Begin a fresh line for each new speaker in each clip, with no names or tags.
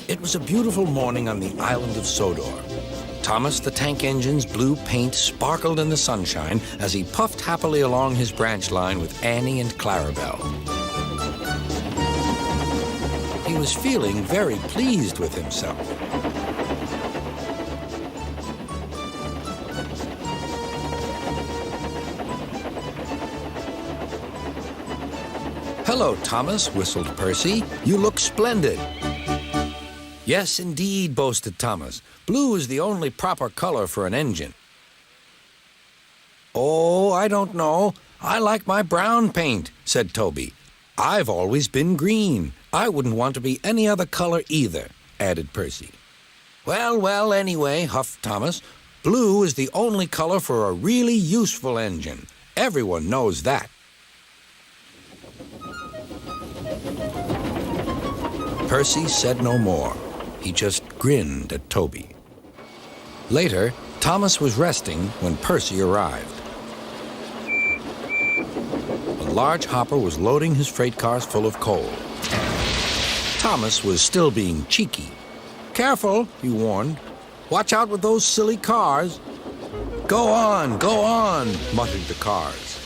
It was a beautiful morning on the island of Sodor. Thomas the Tank Engine's blue paint sparkled in the sunshine as he puffed happily along his branch line with Annie and Clarabelle. He was feeling very pleased with himself. "Hello, Thomas," whistled Percy. "You look splendid." "Yes, indeed," boasted Thomas. "Blue is the only proper color for an engine." "Oh, I don't know. I like my brown paint," said Toby. "I've always been green. I wouldn't want to be any other color either," added Percy. Well, anyway," huffed Thomas, "blue is the only color for a really useful engine. Everyone knows that." Percy said no more. He just grinned at Toby. Later, Thomas was resting when Percy arrived. A large hopper was loading his freight cars full of coal. Thomas was still being cheeky. "Careful," he warned. "Watch out with those silly cars." Go on," muttered the cars.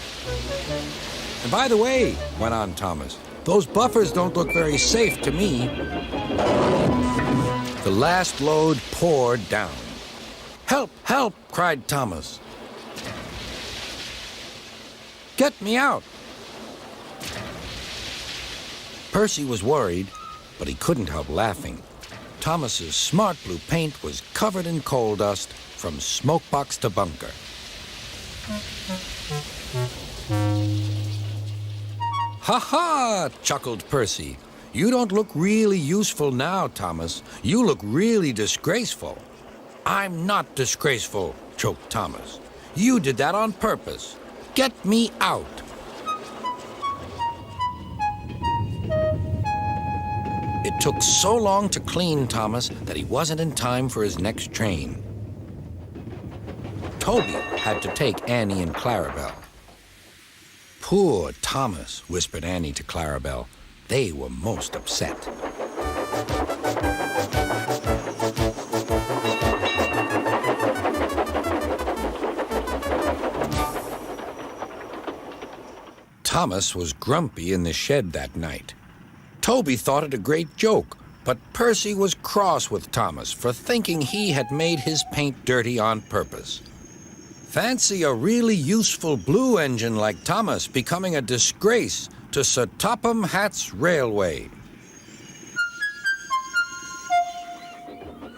"And by the way," went on Thomas, "those buffers don't look very safe to me." The last load poured down. "Help, help," cried Thomas. "Get me out." Percy was worried, but he couldn't help laughing. Thomas's smart blue paint was covered in coal dust from smokebox to bunker. "Ha ha!" chuckled Percy. "You don't look really useful now, Thomas. You look really disgraceful." "I'm not disgraceful," choked Thomas. "You did that on purpose. Get me out." It took so long to clean Thomas that he wasn't in time for his next train. Toby had to take Annie and Clarabelle. "Poor Thomas," whispered Annie to Clarabelle. They were most upset. Thomas was grumpy in the shed that night. Toby thought it a great joke, but Percy was cross with Thomas for thinking he had made his paint dirty on purpose. Fancy a really useful blue engine like Thomas becoming a disgrace to Sir Topham Hatt's railway.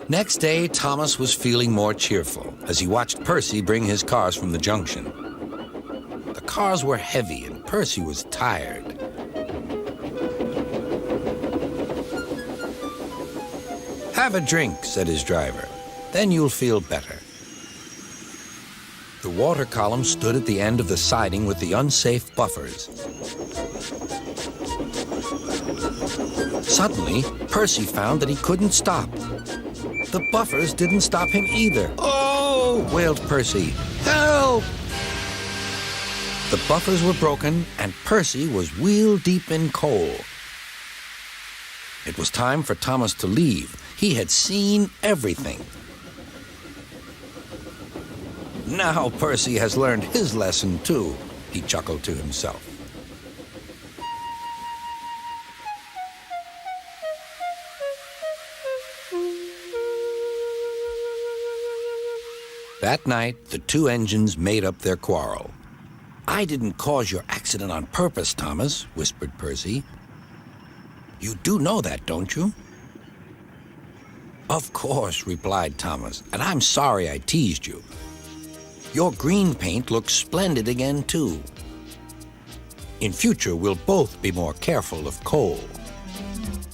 Next day, Thomas was feeling more cheerful as he watched Percy bring his cars from the junction. The cars were heavy and Percy was tired. "Have a drink," said his driver. "Then you'll feel better." The water column stood at the end of the siding with the unsafe buffers. Suddenly, Percy found that he couldn't stop. The buffers didn't stop him either. "Oh!" wailed Percy. "Help!" The buffers were broken, and Percy was wheel-deep in coal. It was time for Thomas to leave. He had seen everything. "Now Percy has learned his lesson, too," he chuckled to himself. That night, the two engines made up their quarrel. "I didn't cause your accident on purpose, Thomas," whispered Percy. "You do know that, don't you?" "Of course," replied Thomas, "and I'm sorry I teased you. Your green paint looks splendid again, too. In future, we'll both be more careful of coal."